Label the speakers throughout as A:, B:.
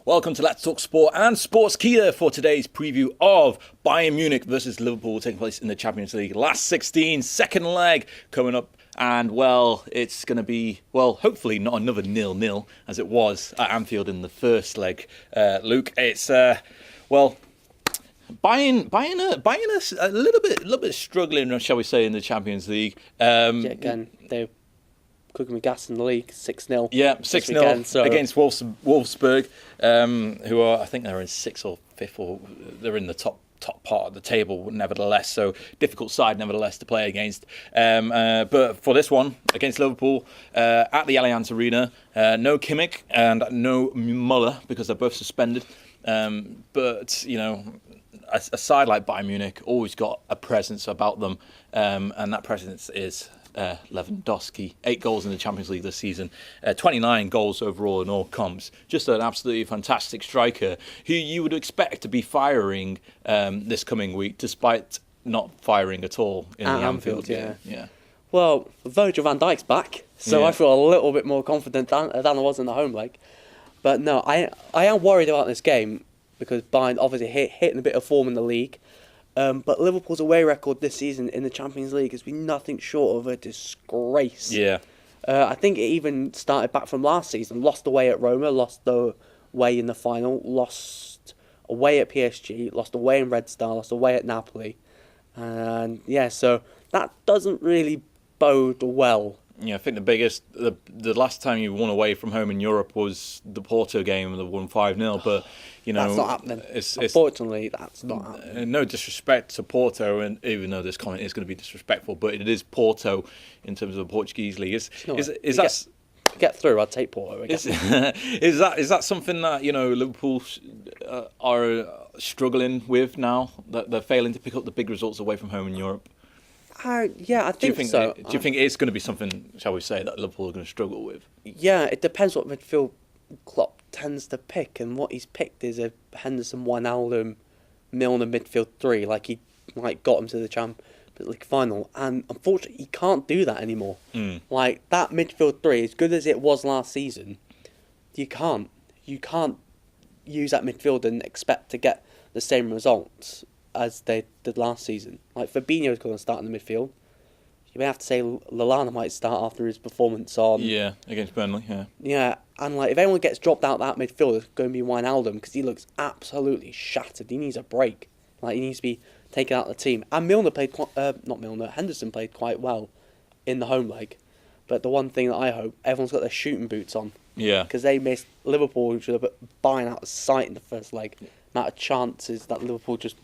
A: Welcome to Let's Talk Sport and Sports Kia for today's preview of Bayern Munich versus Liverpool taking place in the Champions League. Last 16, second leg coming up. And, well, it's going to be, hopefully not another 0-0 as it was at Anfield in the first leg. Luke, it's, Bayern are a little bit struggling, shall we say, in the Champions League.
B: Again, they're cooking with gas in the league, 6-0.
A: Yeah, 6-0 against Wolfsburg, who are, I think they're in 6th or 5th, or they're in the top part of the table, nevertheless. So difficult side, nevertheless, to play against. But for this one, against Liverpool, at the Allianz Arena, no Kimmich and no Muller because they're both suspended. But, you know, a side like Bayern Munich always got a presence about them, and that presence is Lewandowski. 8 goals in the Champions League this season, 29 goals overall in all comps. Just an absolutely fantastic striker who you would expect to be firing this coming week, despite not firing at all in the Anfield game. Yeah.
B: Well, Virgil van Dijk's back, so I feel a little bit more confident than I was in the home leg. But no, I am worried about this game because Bayern obviously hitting a bit of form in the league. But Liverpool's away record this season in the Champions League has been nothing short of a disgrace.
A: Yeah.
B: I think it even started back from last season. Lost away at Roma, lost away in the final, lost away at PSG, lost away in Red Star, lost away at Napoli. And so that doesn't really bode well.
A: Yeah, I think the last time you won away from home in Europe was the Porto game, and they won 5-0. But you know,
B: that's not happening. Unfortunately, that's not happening.
A: No disrespect to Porto, and even though this comment is going to be disrespectful, but it is Porto in terms of the Portuguese league. Is that
B: get through? I'd take Porto.
A: Is that something that Liverpool are struggling with now, that they're failing to pick up the big results away from home in Europe?
B: I think so.
A: Do you think it's going to be something, shall we say, that Liverpool are going to struggle with?
B: Yeah, it depends what midfield Klopp tends to pick, and what he's picked is a Henderson, Wijnaldum, Milner midfield 3, like he got him to the Champions League final, and unfortunately he can't do that anymore. Like that midfield 3, as good as it was last season, you can't use that midfield and expect to get the same results as they did last season. Like Fabinho's going to start in the midfield. You may have to say Lallana might start after his performance on
A: against Burnley.
B: Yeah, and like if anyone gets dropped out that midfield, it's going to be Wijnaldum because he looks absolutely shattered. He needs a break. Like he needs to be taken out of the team. And Henderson played quite well in the home leg. But the one thing that I hope, everyone's got their shooting boots on.
A: Yeah.
B: Because they missed Liverpool, who should have put Bayern out of sight in the first leg. Amount of chances that Liverpool just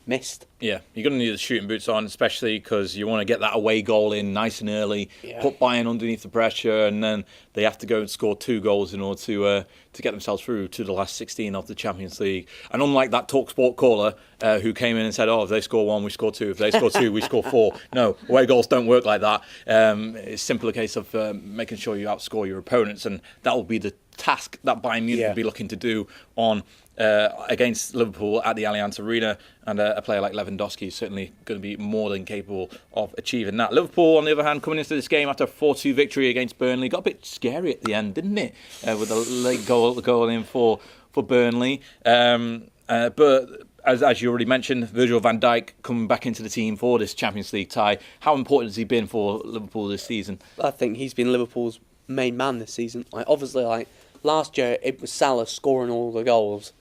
B: missed.
A: Yeah, you're going to need the shooting boots on, especially because you want to get that away goal in nice and early, put Bayern underneath the pressure, and then they have to go and score 2 goals in order to get themselves through to the last 16 of the Champions League. And unlike that TalkSport caller who came in and said, if they score 1, we score 2. If they score 2, we score 4. No, away goals don't work like that. It's simply a case of making sure you outscore your opponents, and that will be the task that Bayern Munich will be looking to do on against Liverpool at the Allianz Arena, and a player like Lewandowski is certainly going to be more than capable of achieving that. Liverpool, on the other hand, coming into this game after a 4-2 victory against Burnley, got a bit scary at the end, didn't it? With a late goal in for Burnley. But as you already mentioned, Virgil van Dijk coming back into the team for this Champions League tie. How important has he been for Liverpool this season?
B: I think he's been Liverpool's main man this season. Obviously, last year it was Salah scoring all the goals,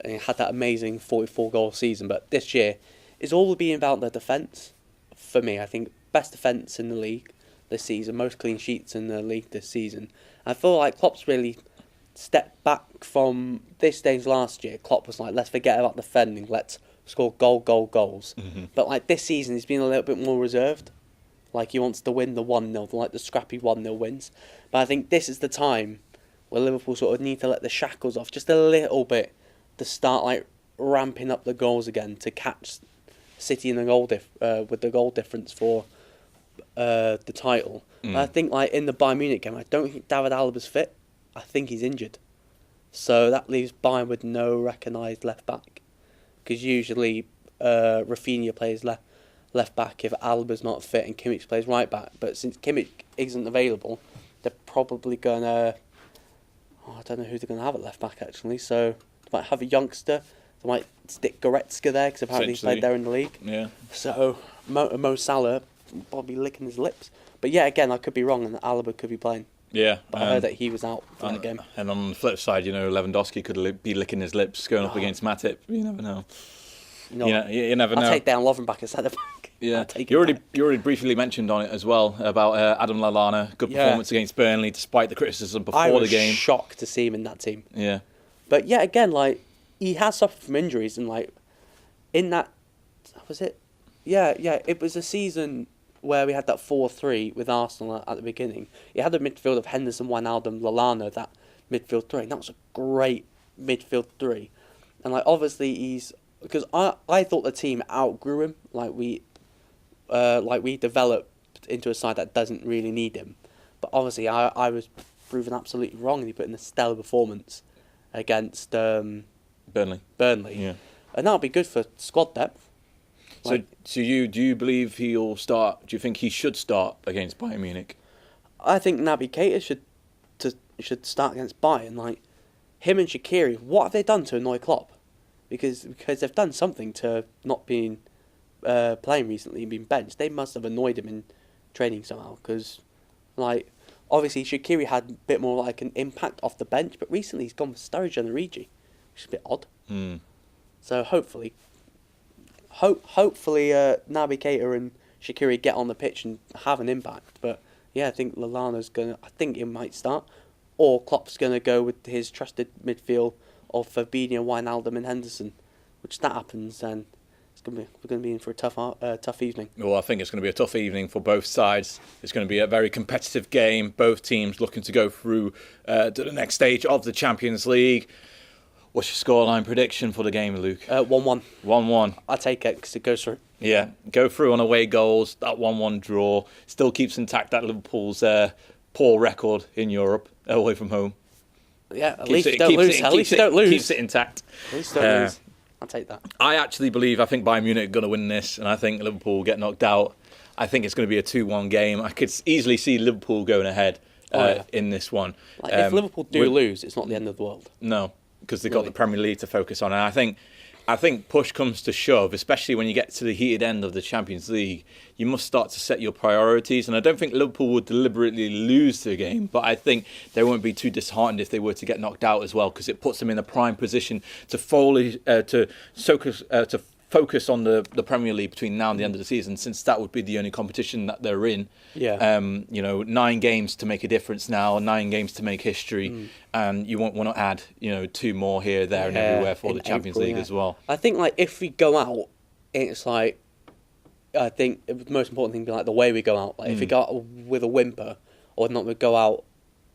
B: and he had that amazing 44-goal season. But this year, it's all been about the defence. For me, I think best defence in the league this season, most clean sheets in the league this season. I feel like Klopp's really stepped back from this stage last year. Klopp was like, let's forget about defending, let's score goals. Mm-hmm. But this season, he's been a little bit more reserved. He wants to win the 1-0, the scrappy 1-0 wins. But I think this is the time where Liverpool sort of need to let the shackles off just a little bit to start ramping up the goals again to catch City in the goal with the goal difference for the title. But I think in the Bayern Munich game, I don't think David Alba's fit. I think he's injured. So that leaves Bayern with no recognised left back, because usually Rafinha plays left back if Alba's not fit and Kimmich plays right back. But since Kimmich isn't available, they're probably going to I don't know who they're going to have at left back actually. So they might have a youngster. They might stick Goretzka there because apparently he's played there in the league.
A: Yeah.
B: So Mo Salah probably licking his lips. But yeah, again, I could be wrong, and Alaba could be playing.
A: Yeah.
B: But I heard that he was out for that game.
A: And on the flip side, Lewandowski could be licking his lips going up against Matip. You never know.
B: No,
A: you never know.
B: I'll take down Lovren back as centre back.
A: Yeah, you already briefly mentioned on it as well about Adam Lallana. Good performance against Burnley, despite the criticism before the game.
B: I was shocked to see him in that team.
A: Yeah.
B: But yeah, again, like, he has suffered from injuries, and like, in that, was it? Yeah, it was a season where we had that 4-3 with Arsenal at the beginning. He had a midfield of Henderson, Wijnaldum, Lallana, that midfield three, and that was a great midfield three. And like, obviously because I thought the team outgrew him, like we developed into a side that doesn't really need him. But obviously I was proven absolutely wrong, and he put in a stellar performance against Burnley.
A: Yeah.
B: And that'll be good for squad depth.
A: So do you believe he'll start? Do you think he should start against Bayern Munich?
B: I think Naby Keita should start against Bayern. Like, him and Shaqiri, what have they done to annoy Klopp? Because they've done something to not being playing recently and being benched. They must have annoyed him in training somehow. Because, like, obviously Shaqiri had a bit more like an impact off the bench, but recently he's gone with Sturridge and Origi, which is a bit odd. So hopefully Naby Keita and Shaqiri get on the pitch and have an impact. But yeah, I think Lallana's I think he might start, or Klopp's gonna go with his trusted midfield of Fabinho, Wijnaldum, and Henderson. Which that happens, then we're gonna be in for a tough evening.
A: Well, I think it's going to be a tough evening for both sides. It's going to be a very competitive game. Both teams looking to go through to the next stage of the Champions League. What's your scoreline prediction for the game, Luke?
B: 1-1.
A: 1-1.
B: I'll take it because it goes through.
A: Yeah, go through on away goals. That 1-1 draw still keeps intact that Liverpool's poor record in Europe away from home.
B: Yeah, at least you don't lose. At least you don't lose.
A: Keeps it intact.
B: At least you don't lose. I'll take that.
A: I actually think Bayern Munich are going to win this, and I think Liverpool will get knocked out. I think it's going to be a 2-1 game. I could easily see Liverpool going ahead in this one.
B: Like, if Liverpool do lose, it's not the end of the world.
A: No, because they've got the Premier League to focus on. And I think push comes to shove, especially when you get to the heated end of the Champions League, you must start to set your priorities. And I don't think Liverpool would deliberately lose the game, but I think they won't be too disheartened if they were to get knocked out as well, because it puts them in a prime position to focus on the Premier League between now and the end of the season, since that would be the only competition that they're in.
B: Yeah.
A: 9 games to make a difference now, 9 games to make history, and you won't want to add, 2 more here, there, and everywhere for the Champions League as well.
B: I think, like, if we go out, it's like, I think the most important thing would be like the way we go out. Like, if we go out with a whimper, or not, we go out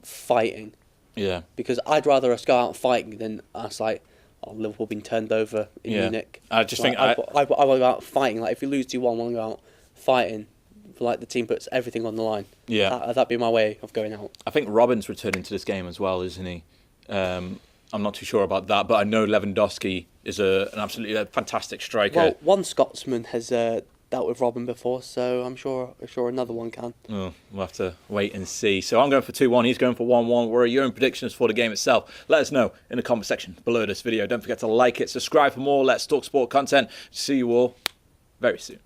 B: fighting.
A: Yeah.
B: Because I'd rather us go out fighting than us like, Liverpool being turned over in Munich.
A: I just think
B: I want to go out fighting. Like, if we lose 2-1, I want to go out fighting. Like, the team puts everything on the line.
A: Yeah,
B: that'd be my way of going out.
A: I think Robin's returning to this game as well, isn't he? I'm not too sure about that, but I know Lewandowski is an absolutely fantastic striker.
B: Well, one Scotsman has dealt with Robin before, so I'm sure another one can.
A: Oh, we'll have to wait and see. So I'm going for 2-1. He's going for 1-1. What are your own predictions for the game itself? Let us know in the comment section below this video. Don't forget to like it, subscribe for more Let's Talk Sport content. See you all very soon.